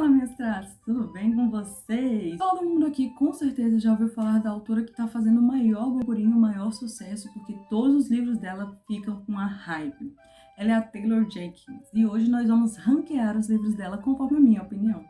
Fala, mestrados, tudo bem com vocês? Todo mundo aqui com certeza já ouviu falar da autora que tá fazendo o maior burburinho, o maior sucesso, porque todos os livros dela ficam com a hype. Ela é a Taylor Jenkins e hoje nós vamos ranquear os livros dela conforme a minha opinião.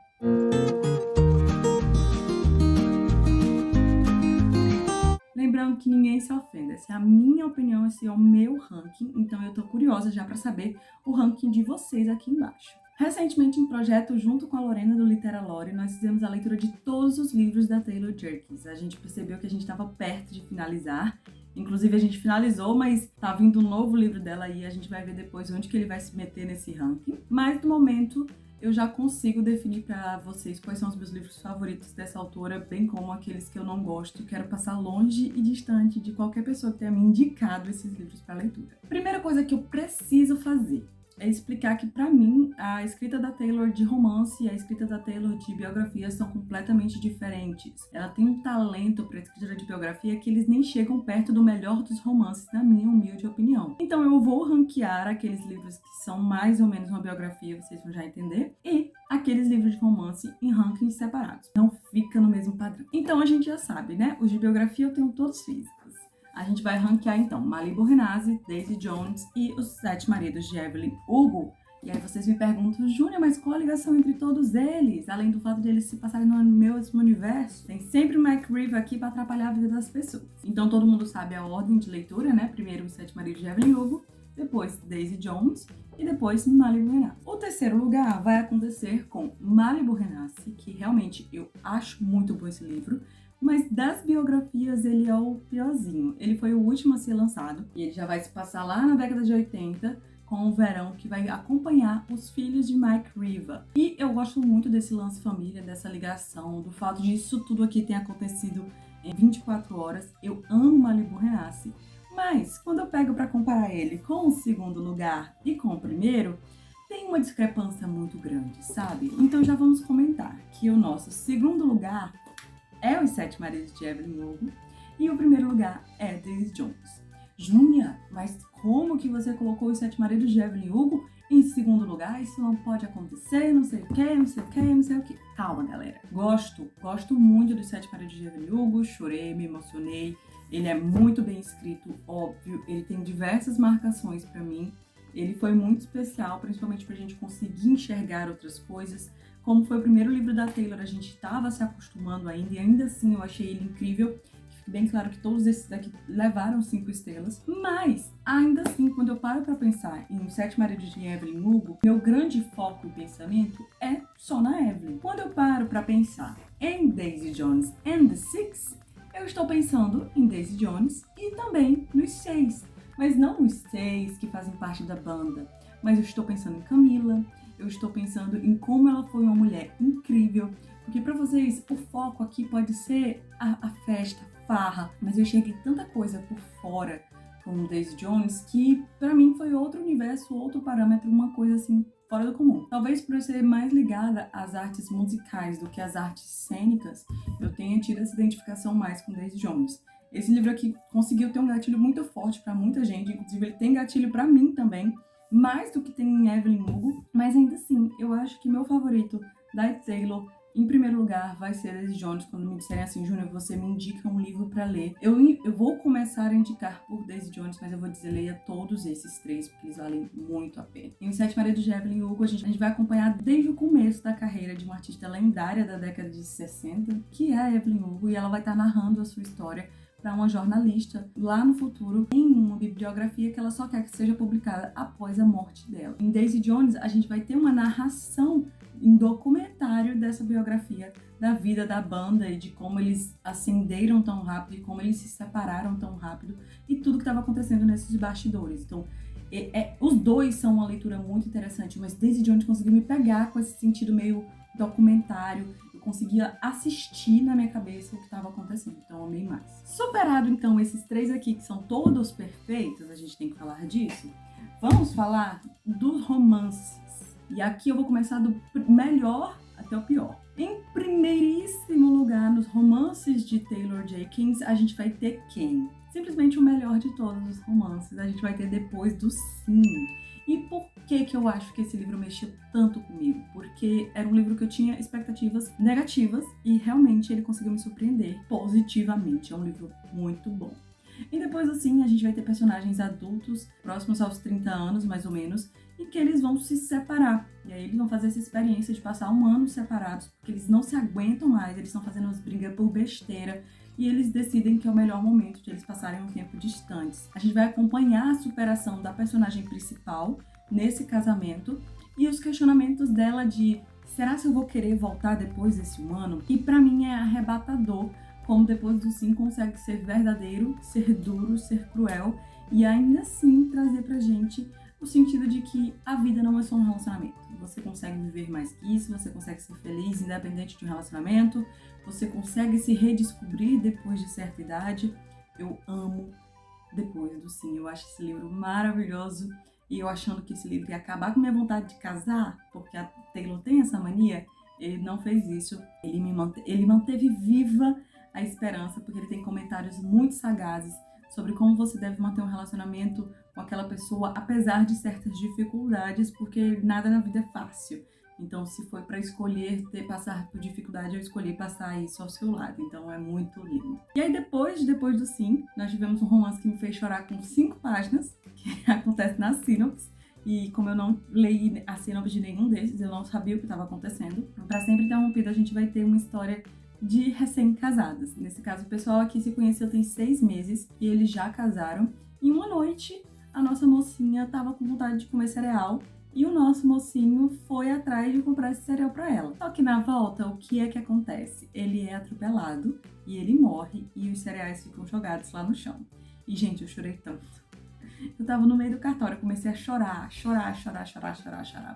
Lembrando que ninguém se ofenda, essa é a minha opinião, esse é o meu ranking, então eu tô curiosa já para saber o ranking de vocês aqui embaixo. Recentemente, em projeto, junto com a Lorena do Literalore, nós fizemos a leitura de todos os livros da Taylor Jenkins. A gente percebeu que a gente estava perto de finalizar. Inclusive, a gente finalizou, mas tá vindo um novo livro dela aí, a gente vai ver depois onde que ele vai se meter nesse ranking. Mas, no momento, eu já consigo definir para vocês quais são os meus livros favoritos dessa autora, bem como aqueles que eu não gosto e quero passar longe e distante de qualquer pessoa que tenha me indicado esses livros para leitura. Primeira coisa que eu preciso fazer é explicar que, para mim, a escrita da Taylor de romance e a escrita da Taylor de biografia são completamente diferentes. Ela tem um talento para escrita de biografia que eles nem chegam perto do melhor dos romances, na minha humilde opinião. Então eu vou ranquear aqueles livros que são mais ou menos uma biografia, vocês vão já entender, e aqueles livros de romance em rankings separados. Não fica no mesmo padrão. Então a gente já sabe, né? Os de biografia eu tenho todos físicos. A gente vai ranquear, então, Malibu Renasce, Daisy Jones e Os Sete Maridos de Evelyn Hugo. E aí vocês me perguntam, Júnia, mas qual a ligação entre todos eles? Além do fato de eles se passarem no mesmo universo, tem sempre o McRive aqui para atrapalhar a vida das pessoas. Então todo mundo sabe a ordem de leitura, né? Primeiro Os Sete Maridos de Evelyn Hugo, depois Daisy Jones e depois Malibu Renasce. O terceiro lugar vai acontecer com Malibu Renasce, que realmente eu acho muito bom esse livro. Mas das biografias, ele é o piorzinho. Ele foi o último a ser lançado e ele já vai se passar lá na década de 80 com o verão que vai acompanhar os filhos de Mike Riva. E eu gosto muito desse lance família, dessa ligação, do fato de isso tudo aqui ter acontecido em 24 horas. Eu amo Malibu Renasce. Mas quando eu pego para comparar ele com o segundo lugar e com o primeiro, tem uma discrepância muito grande, sabe? Então já vamos comentar que o nosso segundo lugar é Os Sete Maridos de Evelyn Hugo e o primeiro lugar é Daisy Jones. Júnia, mas como que você colocou Os Sete Maridos de Evelyn Hugo em segundo lugar? Isso não pode acontecer, não sei o que, não sei o que, não sei o que. Calma, galera. Gosto muito dos Sete Maridos de Evelyn Hugo, chorei, me emocionei. Ele é muito bem escrito, óbvio, ele tem diversas marcações pra mim. Ele foi muito especial, principalmente pra gente conseguir enxergar outras coisas. Como foi o primeiro livro da Taylor, a gente estava se acostumando ainda, e ainda assim eu achei ele incrível. Fique bem claro que todos esses daqui levaram 5 estrelas, mas ainda assim, quando eu paro para pensar em Os Sete Maridos de Evelyn Hugo, meu grande foco e pensamento é só na Evelyn. Quando eu paro para pensar em Daisy Jones and the Six, eu estou pensando em Daisy Jones e também nos 6, mas não os 6 que fazem parte da banda, mas eu estou pensando em Camila. Eu estou pensando em como ela foi uma mulher incrível, porque para vocês o foco aqui pode ser a festa, a farra, mas eu enxerguei tanta coisa por fora com Daisy Jones que para mim foi outro universo, outro parâmetro, uma coisa assim fora do comum. Talvez por eu ser mais ligada às artes musicais do que às artes cênicas, eu tenha tido essa identificação mais com Daisy Jones. Esse livro aqui conseguiu ter um gatilho muito forte para muita gente, inclusive ele tem gatilho para mim também, mais do que tem em Evelyn Hugo, mas ainda assim, eu acho que meu favorito da Taylor, em primeiro lugar, vai ser Daisy Jones. Quando me disserem assim, Júnior, você me indica um livro para ler. Eu vou começar a indicar por Daisy Jones, mas eu vou dizer, leia todos esses 3, porque eles valem muito a pena. Em Os Sete Maridos de Evelyn Hugo, a gente vai acompanhar desde o começo da carreira de uma artista lendária da década de 60, que é a Evelyn Hugo, e ela vai estar narrando a sua história para uma jornalista lá no futuro, em uma bibliografia que ela só quer que seja publicada após a morte dela. Em Daisy Jones, a gente vai ter uma narração em documentário dessa biografia da vida da banda e de como eles ascenderam tão rápido e como eles se separaram tão rápido e tudo que estava acontecendo nesses bastidores. Então, os dois são uma leitura muito interessante, mas Daisy Jones conseguiu me pegar com esse sentido meio documentário. Conseguia assistir na minha cabeça o que estava acontecendo, então eu amei mais. Superado então esses 3 aqui que são todos perfeitos, a gente tem que falar disso, vamos falar dos romances. E aqui eu vou começar do melhor até o pior. Em primeiríssimo lugar, nos romances de Taylor Jenkins, a gente vai ter quem? Simplesmente o melhor de todos os romances, a gente vai ter Depois do Sim. E por que eu acho que esse livro mexeu tanto comigo? Porque era um livro que eu tinha expectativas negativas e realmente ele conseguiu me surpreender positivamente. É um livro muito bom. E depois, assim, a gente vai ter personagens adultos, próximos aos 30 anos, mais ou menos, e que eles vão se separar. E aí eles vão fazer essa experiência de passar um ano separados, porque eles não se aguentam mais, eles estão fazendo as brigas por besteira, e eles decidem que é o melhor momento de eles passarem um tempo distantes. A gente vai acompanhar a superação da personagem principal nesse casamento, e os questionamentos dela de será que eu vou querer voltar depois desse um ano? E pra mim é arrebatador como depois do sim consegue ser verdadeiro, ser duro, ser cruel e ainda assim trazer pra gente o sentido de que a vida não é só um relacionamento. Você consegue viver mais que isso, você consegue ser feliz independente de um relacionamento, você consegue se redescobrir depois de certa idade. Eu amo Depois do Sim, eu acho esse livro maravilhoso e eu achando que esse livro ia acabar com minha vontade de casar, porque a Taylor tem essa mania, ele não fez isso, ele manteve viva a esperança, porque ele tem comentários muito sagazes sobre como você deve manter um relacionamento com aquela pessoa, apesar de certas dificuldades, porque nada na vida é fácil. Então, se foi para escolher passar por dificuldade, eu escolhi passar isso ao seu lado. Então, é muito lindo. E aí, depois do Sim, nós tivemos um romance que me fez chorar com 5 páginas, que acontece na sinopse. E como eu não li a sinopse de nenhum desses, eu não sabia o que estava acontecendo. Para Sempre Interrompido, a gente vai ter uma história de recém-casadas. Nesse caso, o pessoal aqui se conheceu tem 6 meses e eles já casaram. E uma noite, a nossa mocinha tava com vontade de comer cereal e o nosso mocinho foi atrás de comprar esse cereal para ela. Só que na volta, o que é que acontece? Ele é atropelado e ele morre e os cereais ficam jogados lá no chão. E, gente, eu chorei tanto. Eu tava no meio do cartório, comecei a chorar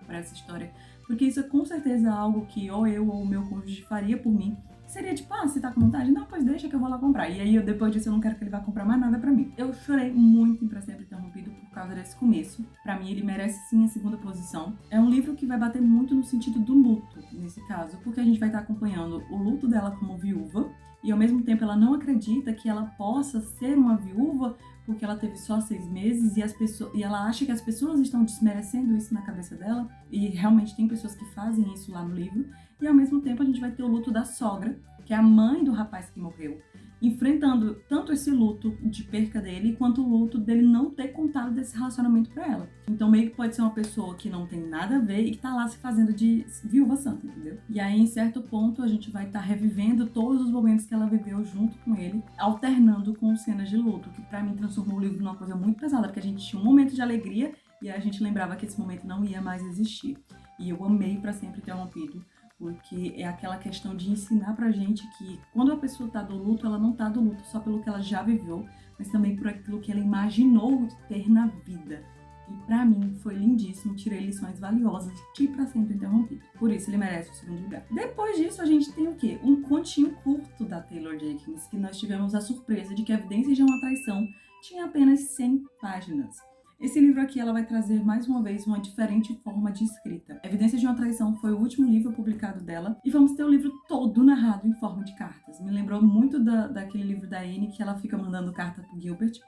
por essa história. Porque isso é com certeza algo que ou eu ou o meu cônjuge faria por mim. Seria tipo, você tá com vontade? Não, pois deixa que eu vou lá comprar. E aí, depois disso, eu não quero que ele vá comprar mais nada pra mim. Eu chorei muito em Pra Sempre Interrompido por causa desse começo. Pra mim, ele merece sim a segunda posição. É um livro que vai bater muito no sentido do luto, nesse caso, porque a gente vai estar acompanhando o luto dela como viúva e, ao mesmo tempo, ela não acredita que ela possa ser uma viúva porque ela teve só 6 meses e ela acha que as pessoas estão desmerecendo isso na cabeça dela, e realmente tem pessoas que fazem isso lá no livro. E ao mesmo tempo a gente vai ter o luto da sogra, que é a mãe do rapaz que morreu, enfrentando tanto esse luto de perca dele, quanto o luto dele não ter contado desse relacionamento pra ela. Então meio que pode ser uma pessoa que não tem nada a ver e que tá lá se fazendo de viúva santa, entendeu? E aí, em certo ponto, a gente vai estar revivendo todos os momentos que ela viveu junto com ele, alternando com cenas de luto, que pra mim transformou o livro numa coisa muito pesada, porque a gente tinha um momento de alegria e a gente lembrava que esse momento não ia mais existir. E eu amei Pra Sempre Interrompido, porque é aquela questão de ensinar pra gente que quando a pessoa tá do luto, ela não tá do luto só pelo que ela já viveu, mas também por aquilo que ela imaginou ter na vida. E pra mim foi lindíssimo, tirei lições valiosas de Pra Sempre Interrompido. Por isso ele merece o segundo lugar. Depois disso a gente tem o quê? Um continho curto da Taylor Jenkins, que nós tivemos a surpresa de que Evidências de uma Traição tinha apenas 100 páginas. Esse livro aqui, ela vai trazer mais uma vez uma diferente forma de escrita. Evidências de uma Traição foi o último livro publicado dela e vamos ter o livro todo narrado em forma de cartas. Me lembrou muito daquele livro da Anne que ela fica mandando carta pro Gilbert.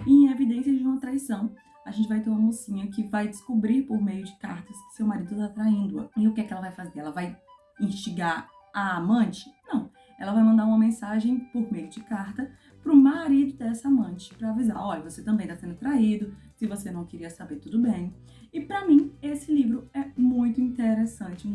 E em Evidências de uma Traição, a gente vai ter uma mocinha que vai descobrir por meio de cartas que seu marido tá traindo-a. E o que é que ela vai fazer? Ela vai instigar a amante? Não. Ela vai mandar uma mensagem por meio de carta pro marido dessa amante para avisar, olha, você também tá sendo traído, se você não queria saber, tudo bem. E pra mim, esse livro é muito interessante,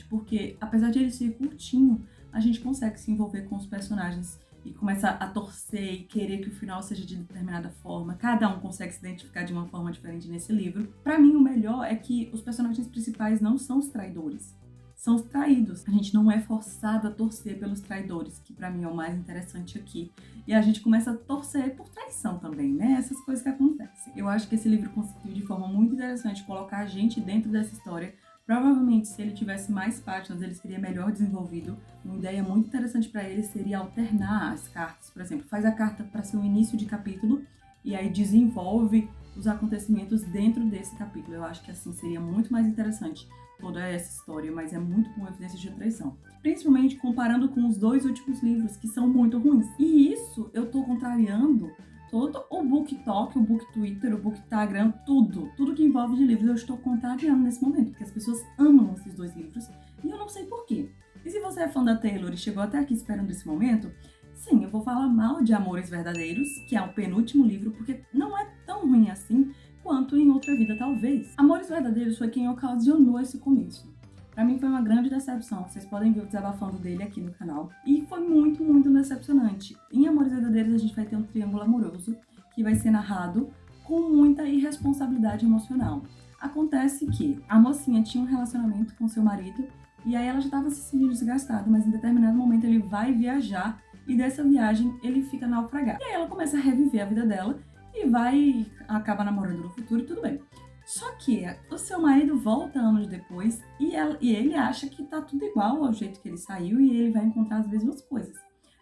porque apesar de ele ser curtinho, a gente consegue se envolver com os personagens e começa a torcer e querer que o final seja de determinada forma. Cada um consegue se identificar de uma forma diferente nesse livro. Pra mim, o melhor é que os personagens principais não são os traidores, são os traídos. A gente não é forçado a torcer pelos traidores, que pra mim é o mais interessante aqui. E a gente começa a torcer por traição também, né? Essas coisas que acontecem. Eu acho que esse livro conseguiu de forma muito interessante colocar a gente dentro dessa história. Provavelmente, se ele tivesse mais páginas, ele seria melhor desenvolvido. Uma ideia muito interessante para ele seria alternar as cartas. Por exemplo, faz a carta para ser um início de capítulo e aí desenvolve os acontecimentos dentro desse capítulo. Eu acho que assim seria muito mais interessante toda essa história, mas é muito bom Evidências de Traição. Principalmente comparando com os 2 últimos livros, que são muito ruins. E isso eu tô contrariando todo o BookTok, o BookTwitter, o BookTagram, tudo que envolve de livros eu estou contagiando nesse momento, porque as pessoas amam esses 2 livros e eu não sei porquê. E se você é fã da Taylor e chegou até aqui esperando esse momento, sim, eu vou falar mal de Amores Verdadeiros, que é o penúltimo livro, porque não é tão ruim assim quanto Em Outra Vida Talvez. Amores Verdadeiros foi quem ocasionou esse começo. Pra mim foi uma grande decepção, vocês podem ver eu desabafando dele aqui no canal. E foi muito, muito decepcionante. Em Amores Verdadeiros a gente vai ter um triângulo amoroso, que vai ser narrado com muita irresponsabilidade emocional. Acontece que a mocinha tinha um relacionamento com seu marido, e aí ela já estava se sentindo desgastada, mas em determinado momento ele vai viajar, e dessa viagem ele fica naufragado. E aí ela começa a reviver a vida dela, e acaba namorando no futuro e tudo bem. Só que o seu marido volta anos depois e ele acha que tá tudo igual ao jeito que ele saiu e ele vai encontrar as mesmas coisas.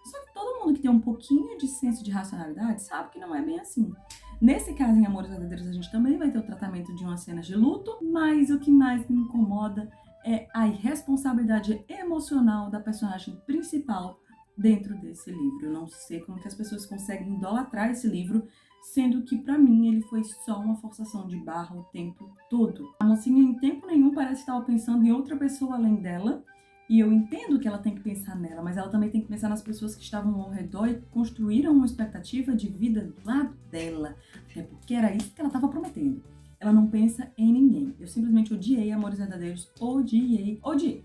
Só que todo mundo que tem um pouquinho de senso de racionalidade sabe que não é bem assim. Nesse caso, em Amores Verdadeiros, a gente também vai ter o tratamento de uma cena de luto, mas o que mais me incomoda é a irresponsabilidade emocional da personagem principal dentro desse livro. Eu não sei como que as pessoas conseguem idolatrar esse livro, sendo que pra mim ele foi só uma forçação de barra o tempo todo. A mocinha em tempo nenhum parece estar pensando em outra pessoa além dela, e eu entendo que ela tem que pensar nela, mas ela também tem que pensar nas pessoas que estavam ao redor e construíram uma expectativa de vida do lado dela, até porque era isso que ela estava prometendo. Ela não pensa em ninguém. Eu simplesmente odiei Amores Verdadeiros, odiei.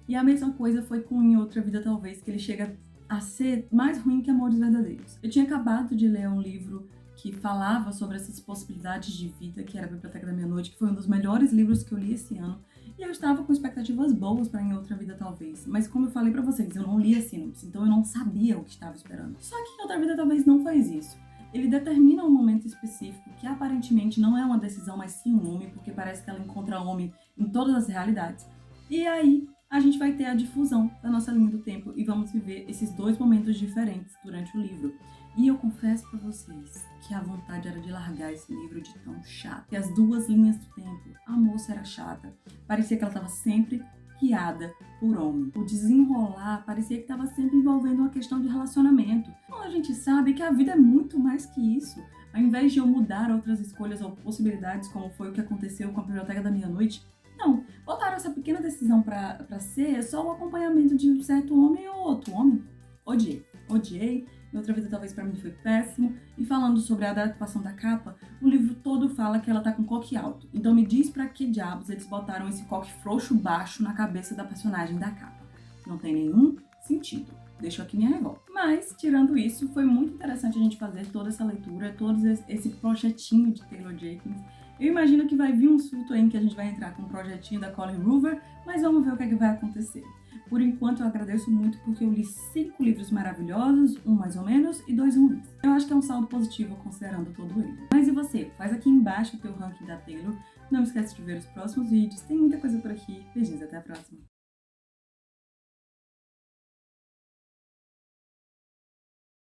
E a mesma coisa foi com Em Outra Vida Talvez, que ele chega a ser mais ruim que Amores Verdadeiros. Eu tinha acabado de ler um livro que falava sobre essas possibilidades de vida, que era a Biblioteca da Meia-Noite, que foi um dos melhores livros que eu li esse ano. E eu estava com expectativas boas para Em Outra Vida Talvez. Mas como eu falei pra vocês, eu não li a sinopse, então eu não sabia o que estava esperando. Só que Em Outra Vida Talvez não faz isso. Ele determina um momento específico que aparentemente não é uma decisão, mas sim um homem, porque parece que ela encontra homem em todas as realidades. E aí a gente vai ter a difusão da nossa linha do tempo e vamos viver esses 2 momentos diferentes durante o livro. E eu confesso pra vocês que a vontade era de largar esse livro de tão chato. E as 2 linhas do tempo, a moça era chata. Parecia que ela estava sempre guiada por homem. O desenrolar parecia que estava sempre envolvendo uma questão de relacionamento. Então a gente sabe que a vida é muito mais que isso. Ao invés de eu mudar outras escolhas ou possibilidades, como foi o que aconteceu com a Biblioteca da Meia-Noite, não, botaram essa pequena decisão pra ser só o acompanhamento de um certo homem ou outro homem. Odiei. Em Outra Vida Talvez pra mim foi péssimo. E falando sobre a adaptação da capa, o livro todo fala que ela tá com coque alto. Então me diz pra que diabos eles botaram esse coque frouxo baixo na cabeça da personagem da capa. Não tem nenhum sentido. Deixo aqui minha revolta. Mas, tirando isso, foi muito interessante a gente fazer toda essa leitura, todo esse projetinho de Taylor Jenkins. Eu imagino que vai vir um surto aí em que a gente vai entrar com um projetinho da Colleen Hoover, mas vamos ver o que é que vai acontecer. Por enquanto, eu agradeço muito porque eu li 5 livros maravilhosos, um mais ou menos, e 2 ruins. Eu acho que é um saldo positivo considerando todo ele. Mas e você? Faz aqui embaixo o teu ranking da Taylor. Não esquece de ver os próximos vídeos. Tem muita coisa por aqui. Beijinhos, até a próxima.